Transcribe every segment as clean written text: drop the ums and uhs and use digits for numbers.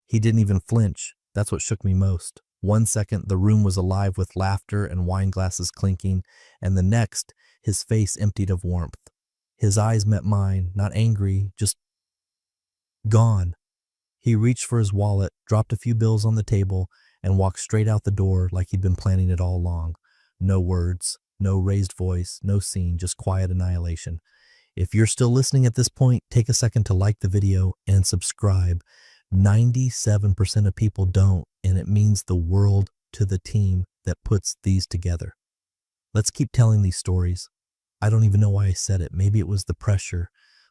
He didn't even flinch. That's what shook me most. One second, the room was alive with laughter and wine glasses clinking, and the next, his face emptied of warmth. His eyes met mine, not angry, just gone. He reached for his wallet, dropped a few bills on the table, and walked straight out the door like he'd been planning it all along. No words, no raised voice, no scene, just quiet annihilation. If you're still listening at this point, take a second to like the video and subscribe. 97% of people don't, and it means the world to the team that puts these together. Let's keep telling these stories. I don't even know why I said it. Maybe it was the pressure,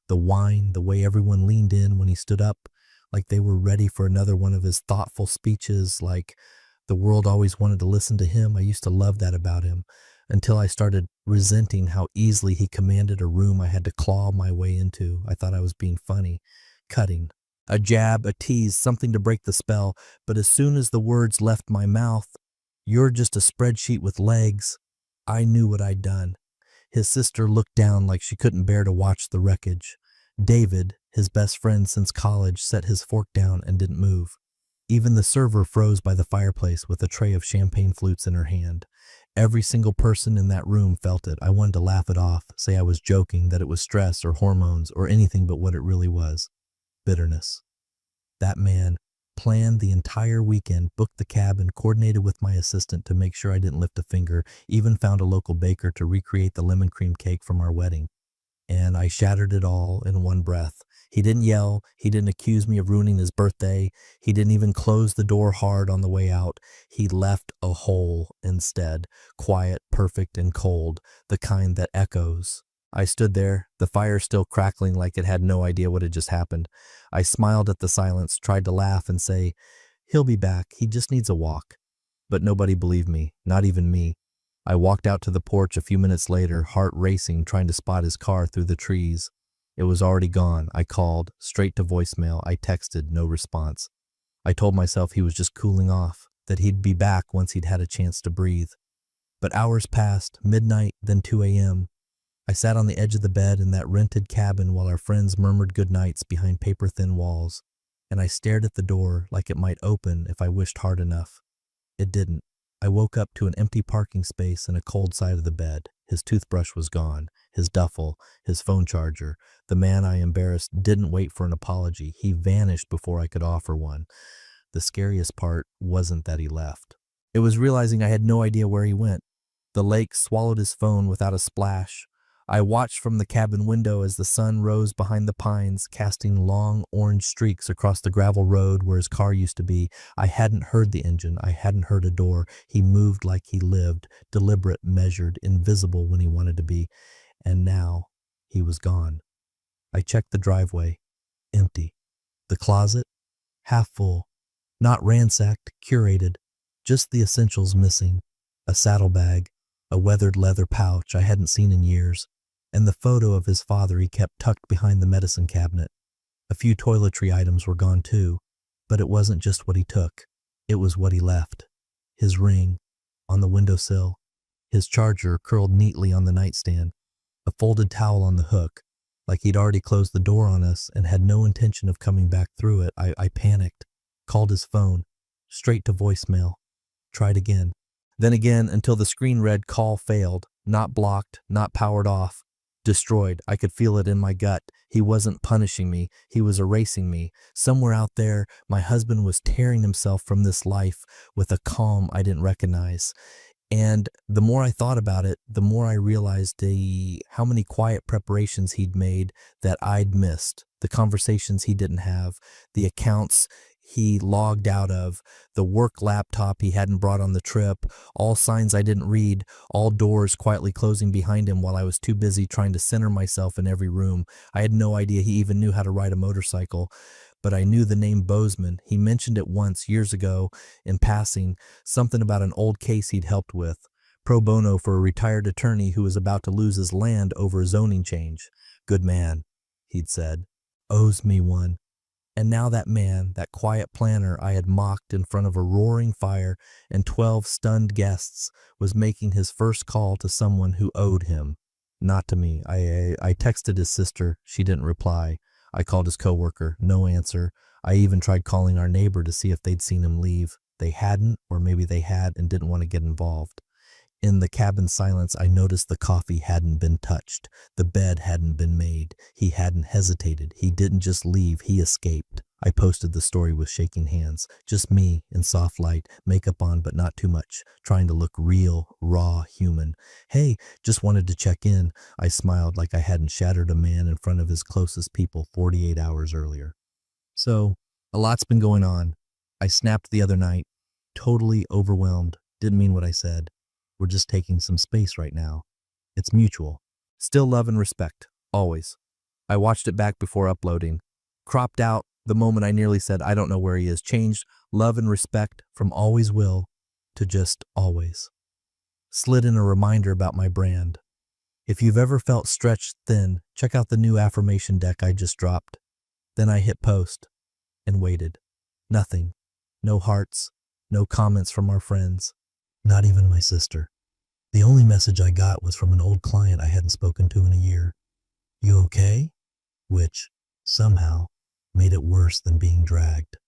the wine, the way everyone leaned in when he stood up, like they were ready for another one of his thoughtful speeches, like the world always wanted to listen to him. I used to love that about him, until I started resenting how easily he commanded a room I had to claw my way into. I thought I was being funny, cutting. A jab, a tease, something to break the spell, but as soon as the words left my mouth, "You're just a spreadsheet with legs," I knew what I'd done. His sister looked down like she couldn't bear to watch the wreckage. David, his best friend since college, set his fork down and didn't move. Even the server froze by the fireplace with a tray of champagne flutes in her hand. Every single person in that room felt it. I wanted to laugh it off, say I was joking, that it was stress or hormones or anything but what it really was. Bitterness. That man planned the entire weekend, booked the cab, and coordinated with my assistant to make sure I didn't lift a finger, even found a local baker to recreate the lemon cream cake from our wedding. And I shattered it all in one breath. He didn't yell. He didn't accuse me of ruining his birthday. He didn't even close the door hard on the way out. He left a hole instead, quiet, perfect, and cold, the kind that echoes. I stood there, the fire still crackling like it had no idea what had just happened. I smiled at the silence, tried to laugh and say, "He'll be back. He just needs a walk." But nobody believed me, not even me. I walked out to the porch a few minutes later, heart racing, trying to spot his car through the trees. It was already gone. I called, straight to voicemail. I texted, no response. I told myself he was just cooling off, that he'd be back once he'd had a chance to breathe. But hours passed, midnight, then 2 a.m. I sat on the edge of the bed in that rented cabin while our friends murmured goodnights behind paper-thin walls, and I stared at the door like it might open if I wished hard enough. It didn't. I woke up to an empty parking space and a cold side of the bed. His toothbrush was gone, his duffel, his phone charger. The man I embarrassed didn't wait for an apology. He vanished before I could offer one. The scariest part wasn't that he left. It was realizing I had no idea where he went. The lake swallowed his phone without a splash. I watched from the cabin window as the sun rose behind the pines, casting long orange streaks across the gravel road where his car used to be. I hadn't heard the engine. I hadn't heard a door. He moved like he lived, deliberate, measured, invisible when he wanted to be. And now he was gone. I checked the driveway. Empty. The closet? Half full. Not ransacked, curated. Just the essentials missing. A saddlebag, a weathered leather pouch I hadn't seen in years, and the photo of his father he kept tucked behind the medicine cabinet. A few toiletry items were gone too, but it wasn't just what he took. It was what he left. His ring, on the windowsill, his charger curled neatly on the nightstand, a folded towel on the hook, like he'd already closed the door on us and had no intention of coming back through it. I panicked, called his phone, straight to voicemail, tried again. Then again until the screen read "call failed," not blocked, not powered off. Destroyed. I could feel it in my gut. He wasn't punishing me. He was erasing me. Somewhere out there, my husband was tearing himself from this life with a calm I didn't recognize. And the more I thought about it, the more I realized how many quiet preparations he'd made that I'd missed. The conversations he didn't have, the accounts he logged out of, the work laptop he hadn't brought on the trip, all signs I didn't read, all doors quietly closing behind him while I was too busy trying to center myself in every room. I had no idea he even knew how to ride a motorcycle, but I knew the name Bozeman. He mentioned it once years ago in passing, something about an old case he'd helped with, pro bono for a retired attorney who was about to lose his land over a zoning change. Good man, he'd said, owes me one. And now that man, that quiet planner I had mocked in front of a roaring fire and 12 stunned guests, was making his first call to someone who owed him. Not to me. I texted his sister. She didn't reply. I called his coworker. No answer. I even tried calling our neighbor to see if they'd seen him leave. They hadn't, or maybe they had and didn't want to get involved. In the cabin silence, I noticed the coffee hadn't been touched. The bed hadn't been made. He hadn't hesitated. He didn't just leave, he escaped. I posted the story with shaking hands. Just me, in soft light, makeup on but not too much, trying to look real, raw, human. Hey, just wanted to check in. I smiled like I hadn't shattered a man in front of his closest people 48 hours earlier. So, a lot's been going on. I snapped the other night, totally overwhelmed. Didn't mean what I said. We're just taking some space right now. It's mutual. Still love and respect, always. I watched it back before uploading. Cropped out the moment I nearly said, I don't know where he is. Changed love and respect from always will to just always. Slid in a reminder about my brand. If you've ever felt stretched thin, check out the new affirmation deck I just dropped. Then I hit post and waited. Nothing. No hearts. No comments from our friends. Not even my sister. The only message I got was from an old client I hadn't spoken to in a year. You okay? Which, somehow, made it worse than being dragged.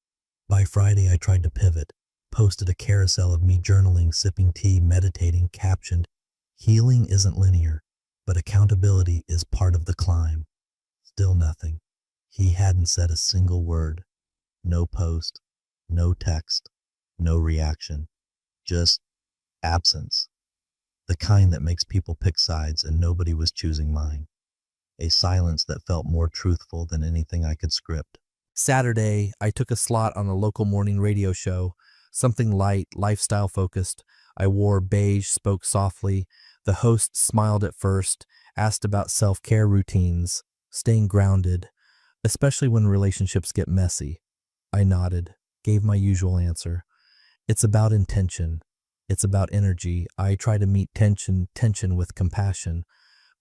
By Friday, I tried to pivot, posted a carousel of me journaling, sipping tea, meditating, captioned, healing isn't linear, but accountability is part of the climb. Still nothing. He hadn't said a single word. No post, no text, no reaction. Just absence. The kind that makes people pick sides, and nobody was choosing mine. A silence that felt more truthful than anything I could script. Saturday, I took a slot on a local morning radio show, something light, lifestyle focused. I wore beige, spoke softly. The host smiled at first, asked about self-care routines, staying grounded, especially when relationships get messy. I nodded, gave my usual answer. It's about intention. It's about energy. I try to meet tension with compassion.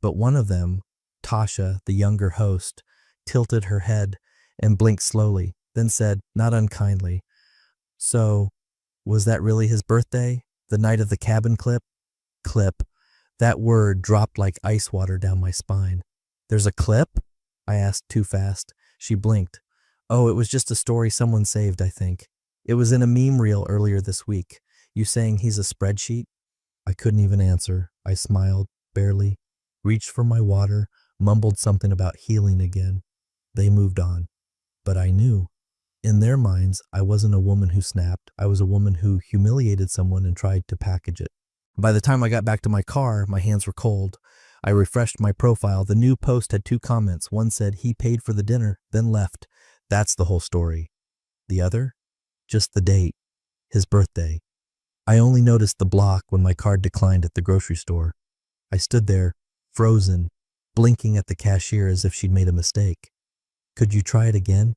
But one of them, Tasha, the younger host, tilted her head and blinked slowly, then said, not unkindly, so, was that really his birthday? The night of the cabin clip? Clip. That word dropped like ice water down my spine. There's a clip? I asked too fast. She blinked. Oh, it was just a story someone saved, I think. It was in a meme reel earlier this week. You saying he's a spreadsheet? I couldn't even answer. I smiled, barely, reached for my water, mumbled something about healing again. They moved on. But I knew. In their minds, I wasn't a woman who snapped. I was a woman who humiliated someone and tried to package it. By the time I got back to my car, my hands were cold. I refreshed my profile. The new post had 2 comments. One said he paid for the dinner, then left. That's the whole story. The other? Just the date. His birthday. I only noticed the block when my card declined at the grocery store. I stood there, frozen, blinking at the cashier as if she'd made a mistake. Could you try it again?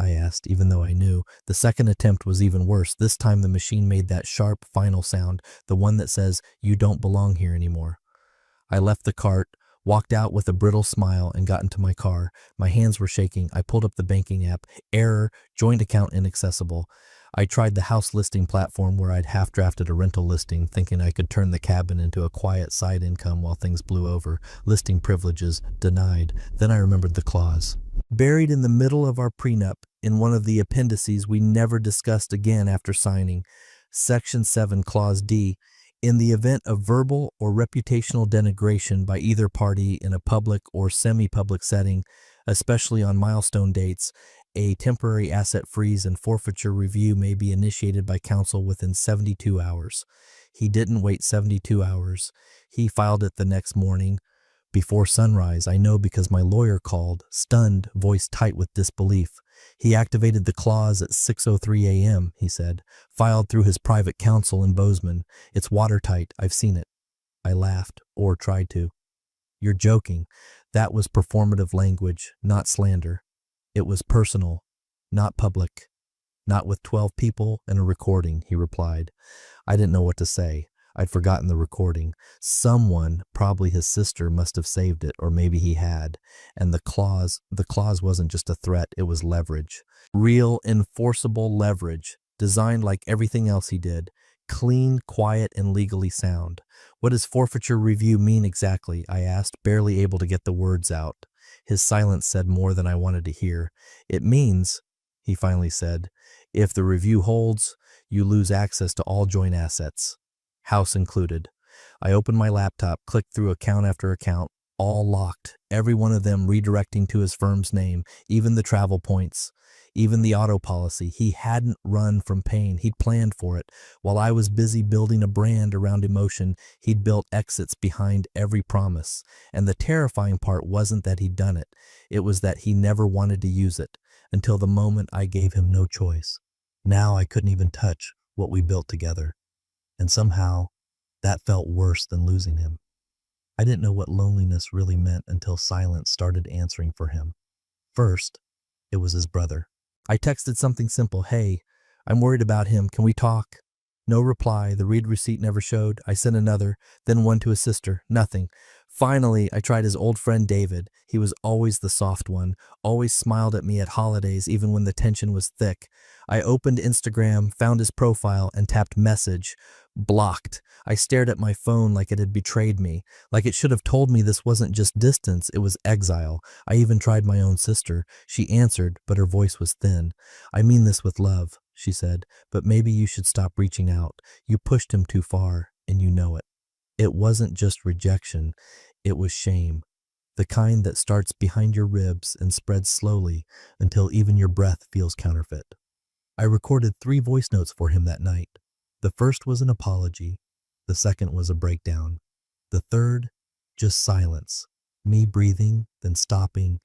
I asked, even though I knew. The second attempt was even worse. This time the machine made that sharp, final sound, the one that says, you don't belong here anymore. I left the cart, walked out with a brittle smile, and got into my car. My hands were shaking. I pulled up the banking app. Error, joint account inaccessible. I tried the house listing platform where I'd half-drafted a rental listing, thinking I could turn the cabin into a quiet side income while things blew over. Listing privileges, denied. Then I remembered the clause. Buried in the middle of our prenup, in one of the appendices we never discussed again after signing. Section 7, Clause D. In the event of verbal or reputational denigration by either party in a public or semi-public setting, especially on milestone dates, a temporary asset freeze and forfeiture review may be initiated by counsel within 72 hours. He didn't wait 72 hours. He filed it the next morning. Before sunrise, I know because my lawyer called, stunned, voice tight with disbelief. He activated the clause at 6:03 a.m., he said, filed through his private counsel in Bozeman. It's watertight, I've seen it. I laughed, or tried to. You're joking. That was performative language, not slander. It was personal, not public. Not with 12 people and a recording, he replied. I didn't know what to say. I'd forgotten the recording. Someone, probably his sister, must have saved it, or maybe he had. And the clause wasn't just a threat, it was leverage. Real, enforceable leverage, designed like everything else he did. Clean, quiet, and legally sound. What does forfeiture review mean exactly? I asked, barely able to get the words out. His silence said more than I wanted to hear. It means he finally said. If the review holds, you lose access to all joint assets, house included. I opened my laptop, clicked through account after account, all locked, every one of them redirecting to his firm's name, even the travel points, even the auto policy. He hadn't run from pain. He'd planned for it. While I was busy building a brand around emotion, he'd built exits behind every promise. And the terrifying part wasn't that he'd done it. It was that he never wanted to use it, until the moment I gave him no choice. Now I couldn't even touch what we built together. And somehow, that felt worse than losing him. I didn't know what loneliness really meant until silence started answering for him. First, it was his brother. I texted something simple, "Hey, I'm worried about him, can we talk?" No reply, the read receipt never showed. I sent another, then one to his sister, nothing. Finally, I tried his old friend David. He was always the soft one, always smiled at me at holidays even when the tension was thick. I opened Instagram, found his profile, and tapped message. Blocked. I stared at my phone like it had betrayed me, like it should have told me this wasn't just distance, it was exile. I even tried my own sister. She answered, but her voice was thin. "I mean this with love," she said, "but maybe you should stop reaching out. You pushed him too far, and you know it." It wasn't just rejection, it was shame. The kind that starts behind your ribs and spreads slowly until even your breath feels counterfeit. I recorded 3 voice notes for him that night. The first was an apology. The second was a breakdown. The third, just silence. Me breathing, then stopping,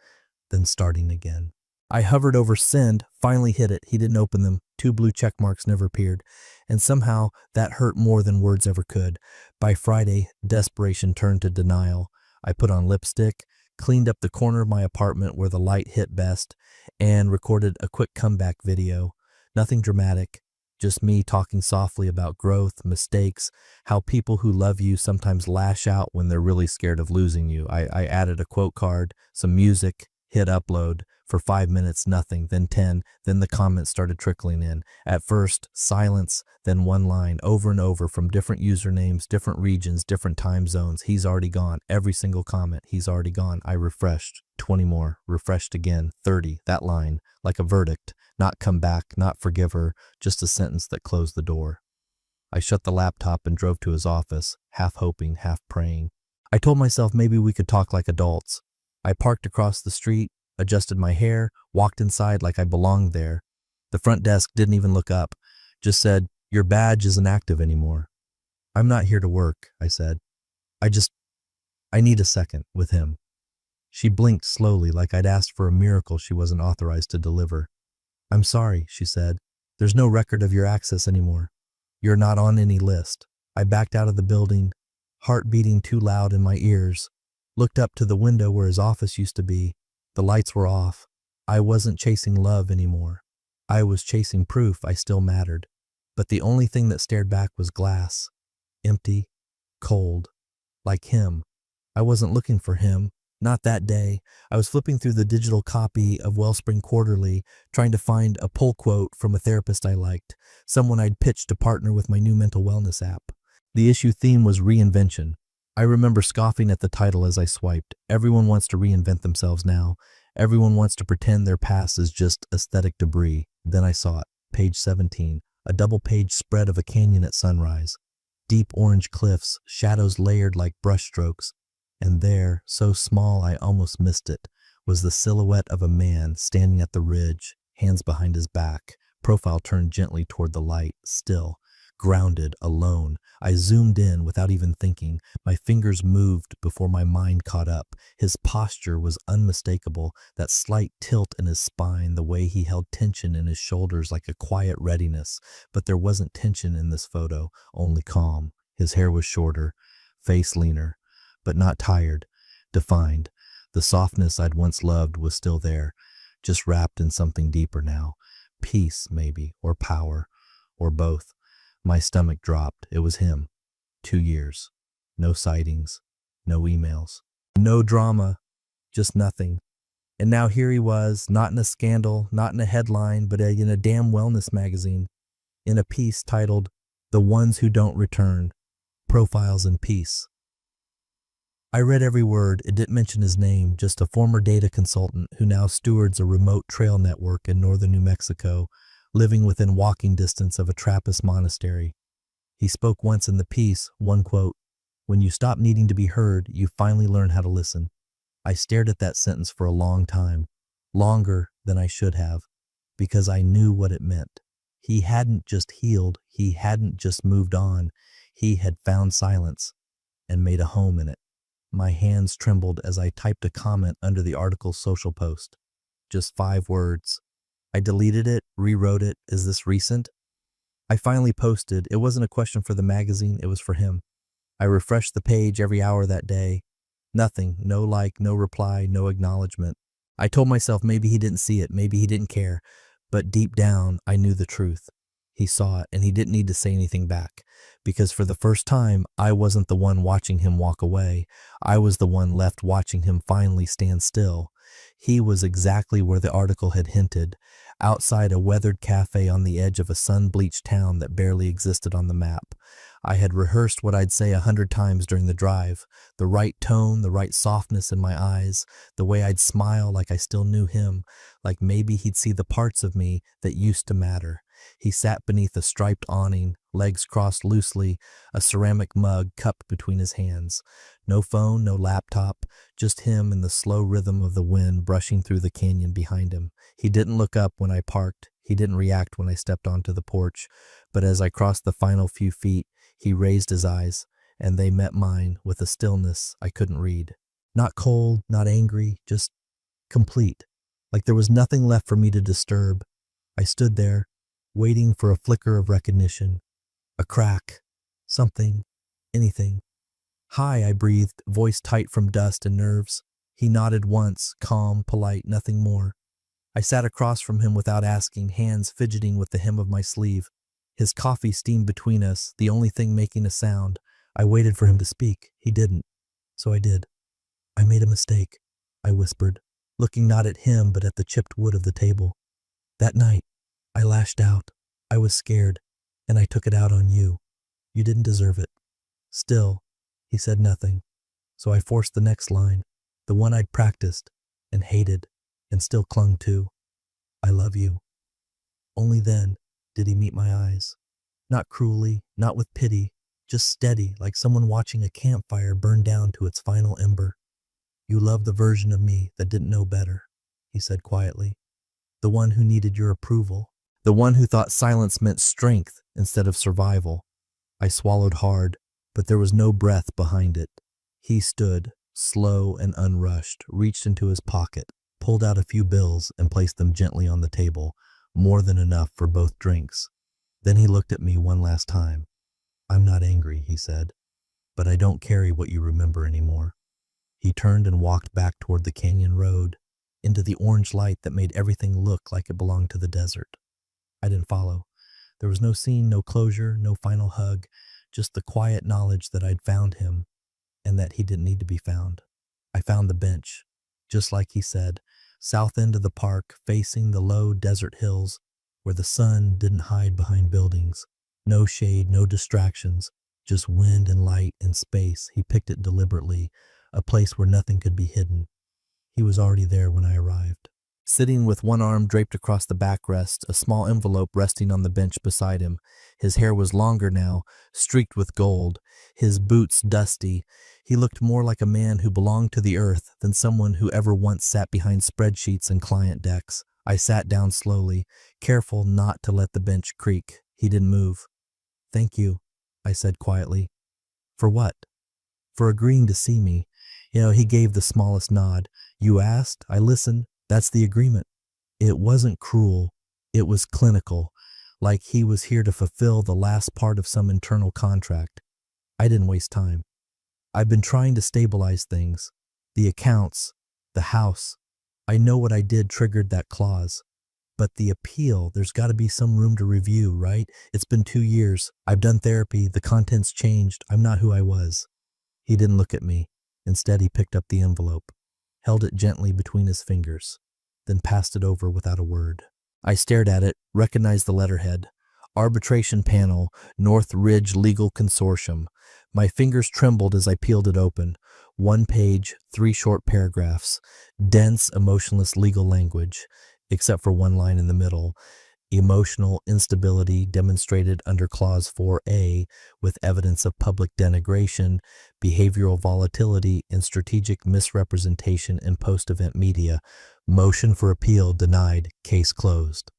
then starting again. I hovered over send, finally hit it. He didn't open them. 2 blue check marks never appeared. And somehow that hurt more than words ever could. By Friday, desperation turned to denial. I put on lipstick, cleaned up the corner of my apartment where the light hit best, and recorded a quick comeback video. Nothing dramatic, just me talking softly about growth, mistakes, how people who love you sometimes lash out when they're really scared of losing you. I added a quote card, some music, hit upload. For 5 minutes, nothing, then 10, then the comments started trickling in. At first, silence, then one line, over and over from different usernames, different regions, different time zones. "He's already gone." Every single comment, "He's already gone." I refreshed, 20 more, refreshed again, 30, that line, like a verdict. Not come back, not forgive her, just a sentence that closed the door. I shut the laptop and drove to his office, half hoping, half praying. I told myself maybe we could talk like adults. I parked across the street, adjusted my hair, walked inside like I belonged there. The front desk didn't even look up, just said, "Your badge isn't active anymore." "I'm not here to work," I said. I need a second with him." She blinked slowly like I'd asked for a miracle she wasn't authorized to deliver. "I'm sorry," she said. "There's no record of your access anymore. You're not on any list." I backed out of the building, heart beating too loud in my ears, looked up to the window where his office used to be. The lights were off. I wasn't chasing love anymore. I was chasing proof I still mattered. But the only thing that stared back was glass. Empty, cold, like him. I wasn't looking for him. Not that day. I was flipping through the digital copy of Wellspring Quarterly, trying to find a pull quote from a therapist I liked, someone I'd pitched to partner with my new mental wellness app. The issue theme was reinvention. I remember scoffing at the title as I swiped. Everyone wants to reinvent themselves now. Everyone wants to pretend their past is just aesthetic debris. Then I saw it. Page 17. A double-page spread of a canyon at sunrise. Deep orange cliffs, shadows layered like brushstrokes. And there, so small I almost missed it, was the silhouette of a man standing at the ridge, hands behind his back, profile turned gently toward the light, still. Grounded, alone. I zoomed in without even thinking. My fingers moved before my mind caught up. His posture was unmistakable, that slight tilt in his spine, the way he held tension in his shoulders like a quiet readiness. But there wasn't tension in this photo, only calm. His hair was shorter, face leaner, but not tired, defined. The softness I'd once loved was still there, just wrapped in something deeper now. Peace, maybe, or power, or both. My stomach dropped. It was him. 2 years. No sightings. No emails. No drama. Just nothing. And now here he was, not in a scandal, not in a headline, but in a damn wellness magazine, in a piece titled, "The Ones Who Don't Return. Profiles in Peace." I read every word. It didn't mention his name, just a former data consultant who now stewards a remote trail network in northern New Mexico, living within walking distance of a Trappist monastery. He spoke once in the piece, one quote, "When you stop needing to be heard, you finally learn how to listen." I stared at that sentence for a long time, longer than I should have, because I knew what it meant. He hadn't just healed, he hadn't just moved on, he had found silence and made a home in it. My hands trembled as I typed a comment under the article's social post. Just 5 words. I deleted it, rewrote it. Is this recent? I finally posted. It wasn't a question for the magazine, it was for him. I refreshed the page every hour that day. Nothing, no like, no reply, no acknowledgement. I told myself maybe he didn't see it, maybe he didn't care, but deep down I knew the truth. He saw it and he didn't need to say anything back, because for the first time I wasn't the one watching him walk away. I was the one left watching him finally stand still. He was exactly where the article had hinted, outside a weathered cafe on the edge of a sun-bleached town that barely existed on the map. I had rehearsed what I'd say 100 times during the drive, the right tone, the right softness in my eyes, the way I'd smile like I still knew him, like maybe he'd see the parts of me that used to matter. He sat beneath a striped awning, legs crossed loosely, a ceramic mug cupped between his hands. No phone, no laptop, just him and the slow rhythm of the wind brushing through the canyon behind him. He didn't look up when I parked. He didn't react when I stepped onto the porch. But as I crossed the final few feet, he raised his eyes, and they met mine with a stillness I couldn't read. Not cold, not angry, just complete. Like there was nothing left for me to disturb. I stood there, waiting for a flicker of recognition, a crack, something, anything. "Hi," I breathed, voice tight from dust and nerves. He nodded once, calm, polite, nothing more. I sat across from him without asking, hands fidgeting with the hem of my sleeve. His coffee steamed between us, the only thing making a sound. I waited for him to speak. He didn't. So I did. "I made a mistake," I whispered, looking not at him but at the chipped wood of the table. "That night, I lashed out. I was scared, and I took it out on you. You didn't deserve it." Still, he said nothing. So I forced the next line, the one I'd practiced and hated and still clung to. "I love you." Only then did he meet my eyes. Not cruelly, not with pity, just steady, like someone watching a campfire burn down to its final ember. "You love the version of me that didn't know better," he said quietly. "The one who needed your approval. The one who thought silence meant strength instead of survival." I swallowed hard, but there was no breath behind it. He stood, slow and unrushed, reached into his pocket, pulled out a few bills and placed them gently on the table, more than enough for both drinks. Then he looked at me one last time. "I'm not angry," he said, "but I don't carry what you remember anymore." He turned and walked back toward the canyon road, into the orange light that made everything look like it belonged to the desert. I didn't follow. There was no scene, no closure, no final hug, just the quiet knowledge that I'd found him and that he didn't need to be found. I found the bench, just like he said, south end of the park, facing the low desert hills where the sun didn't hide behind buildings. No shade, no distractions, just wind and light and space. He picked it deliberately, a place where nothing could be hidden. He was already there when I arrived. Sitting with one arm draped across the backrest, a small envelope resting on the bench beside him. His hair was longer now, streaked with gold, his boots dusty. He looked more like a man who belonged to the earth than someone who ever once sat behind spreadsheets and client decks. I sat down slowly, careful not to let the bench creak. He didn't move. "Thank you," I said quietly. "For what?" "For agreeing to see me." He gave the smallest nod. "You asked, I listened. That's the agreement." It wasn't cruel. It was clinical, like he was here to fulfill the last part of some internal contract. I didn't waste time. I've been trying to stabilize things. The accounts, the house. I know what I did triggered that clause. But the appeal, there's got to be some room to review, right? It's been 2 years. I've done therapy. The content's changed. I'm not who I was. He didn't look at me. Instead, he picked up the envelope, held it gently between his fingers, then passed it over without a word. I stared at it, recognized the letterhead. Arbitration Panel, North Ridge Legal Consortium. My fingers trembled as I peeled it open. One page, 3 short paragraphs, dense, emotionless legal language, except for one line in the middle. Emotional instability demonstrated under Clause 4A with evidence of public denigration, behavioral volatility, and strategic misrepresentation in post-event media. Motion for appeal denied. Case closed.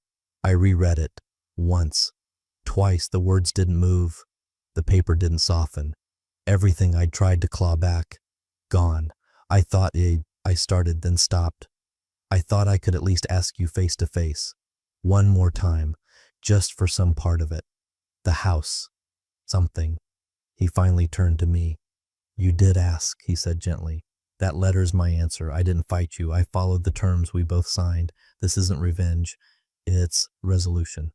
I reread it. Once. Twice the words didn't move. The paper didn't soften. Everything I'd tried to claw back. Gone. I started, then stopped. I thought I could at least ask you face to face. One more time, just for some part of it. The house. Something. He finally turned to me. You did ask, he said gently. That letter's my answer. I didn't fight you. I followed the terms we both signed. This isn't revenge. It's resolution.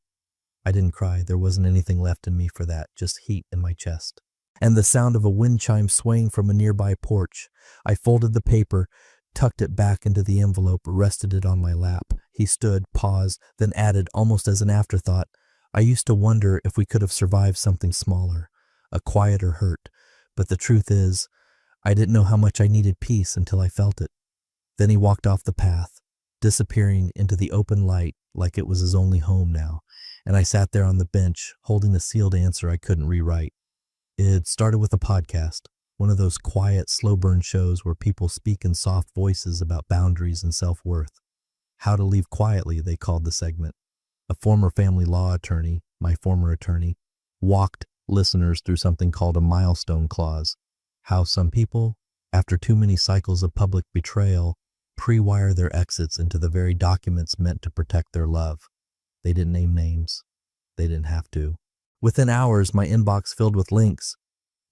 I didn't cry. There wasn't anything left in me for that, just heat in my chest. And the sound of a wind chime swaying from a nearby porch. I folded the paper, tucked it back into the envelope, rested it on my lap. He stood, paused, then added, almost as an afterthought, I used to wonder if we could have survived something smaller, a quieter hurt. But the truth is, I didn't know how much I needed peace until I felt it. Then he walked off the path, disappearing into the open light like it was his only home now. And I sat there on the bench, holding the sealed answer I couldn't rewrite. It started with a podcast, one of those quiet, slow-burn shows where people speak in soft voices about boundaries and self-worth. How to Leave Quietly, they called the segment. A former family law attorney, my former attorney, walked listeners through something called a milestone clause. How some people, after too many cycles of public betrayal, pre-wire their exits into the very documents meant to protect their love. They didn't name names. They didn't have to. Within hours, my inbox filled with links.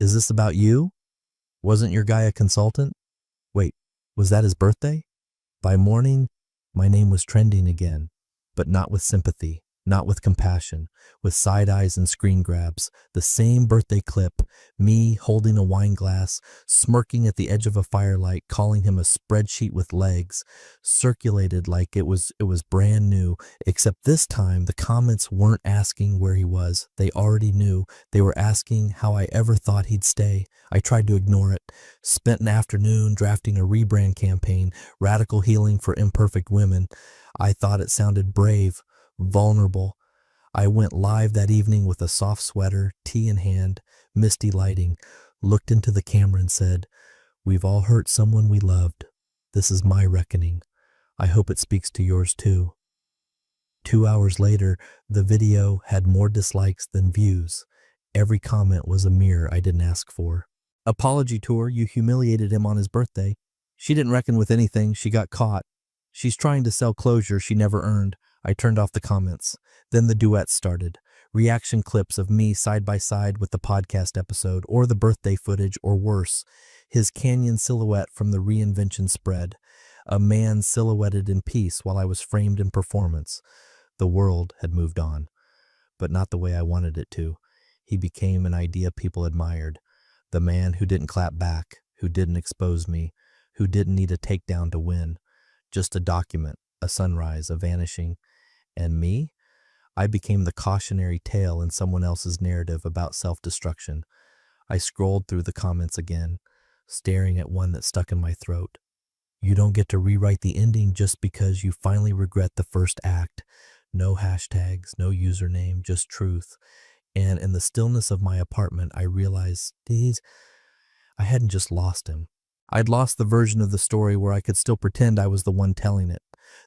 Is this about you? Wasn't your guy a consultant? Wait, was that his birthday? By morning, my name was trending again, but not with sympathy, not with compassion, with side eyes and screen grabs. The same birthday clip, me holding a wine glass, smirking at the edge of a firelight, calling him a spreadsheet with legs, circulated like it was brand new, except this time the comments weren't asking where he was. They already knew. They were asking how I ever thought he'd stay. I tried to ignore it. Spent an afternoon drafting a rebrand campaign, radical healing for imperfect women. I thought it sounded brave, vulnerable. I went live that evening with a soft sweater, tea in hand, misty lighting, looked into the camera and said, We've all hurt someone we loved. This is my reckoning. I hope it speaks to yours too. 2 hours later, the video had more dislikes than views. Every comment was a mirror I didn't ask for. Apology tour, you humiliated him on his birthday. She didn't reckon with anything, she got caught. She's trying to sell closure she never earned. I turned off the comments. Then the duets started. Reaction clips of me side by side with the podcast episode, or the birthday footage, or worse, his canyon silhouette from the reinvention spread. A man silhouetted in peace while I was framed in performance. The world had moved on, but not the way I wanted it to. He became an idea people admired. The man who didn't clap back, who didn't expose me, who didn't need a takedown to win. Just a document, a sunrise, a vanishing. And me? I became the cautionary tale in someone else's narrative about self-destruction. I scrolled through the comments again, staring at one that stuck in my throat. You don't get to rewrite the ending just because you finally regret the first act. No hashtags, no username, just truth. And in the stillness of my apartment, I realized, I hadn't just lost him. I'd lost the version of the story where I could still pretend I was the one telling it.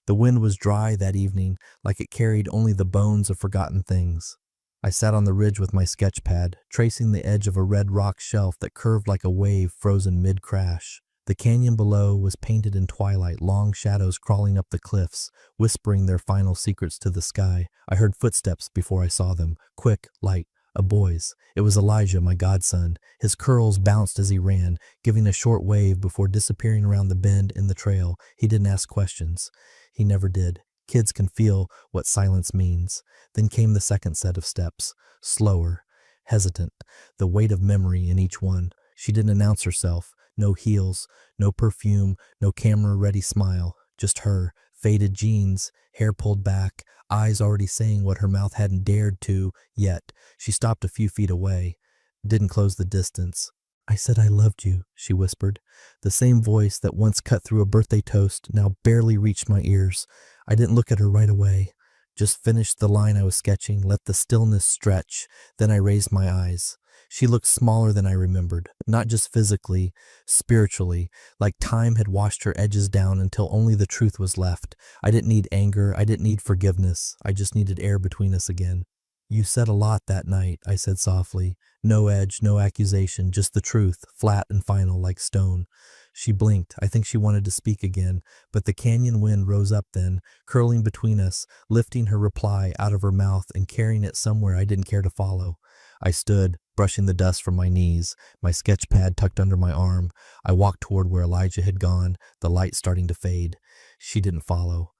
The wind was dry that evening, like it carried only the bones of forgotten things. I sat on the ridge with my sketch pad, tracing the edge of a red rock shelf that curved like a wave frozen mid-crash. The canyon below was painted in twilight, long shadows crawling up the cliffs, whispering their final secrets to the sky. I heard footsteps before I saw them, quick, light. A boy's. It was Elijah, my godson. His curls bounced as he ran, giving a short wave before disappearing around the bend in the trail. He didn't ask questions. He never did. Kids can feel what silence means. Then came the second set of steps, slower, hesitant, the weight of memory in each one. She didn't announce herself. No heels, no perfume, no camera-ready smile. Just her, faded jeans, hair pulled back, eyes already saying what her mouth hadn't dared to yet. She stopped a few feet away. didn't close the distance. I said I loved you, she whispered. The same voice that once cut through a birthday toast now barely reached my ears. I didn't look at her right away. Just finished the line I was sketching, let the stillness stretch. Then I raised my eyes. She looked smaller than I remembered, not just physically, spiritually, like time had washed her edges down until only the truth was left. I didn't need anger, I didn't need forgiveness, I just needed air between us again. You said a lot that night, I said softly. No edge, no accusation, just the truth, flat and final like stone. She blinked. I think she wanted to speak again, but the canyon wind rose up then, curling between us, lifting her reply out of her mouth and carrying it somewhere I didn't care to follow. I stood, brushing the dust from my knees, my sketch pad tucked under my arm. I walked toward where Elijah had gone, the light starting to fade. She didn't follow,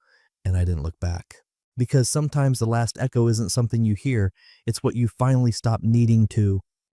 and I didn't look back. Because sometimes the last echo isn't something you hear, it's what you finally stop needing to.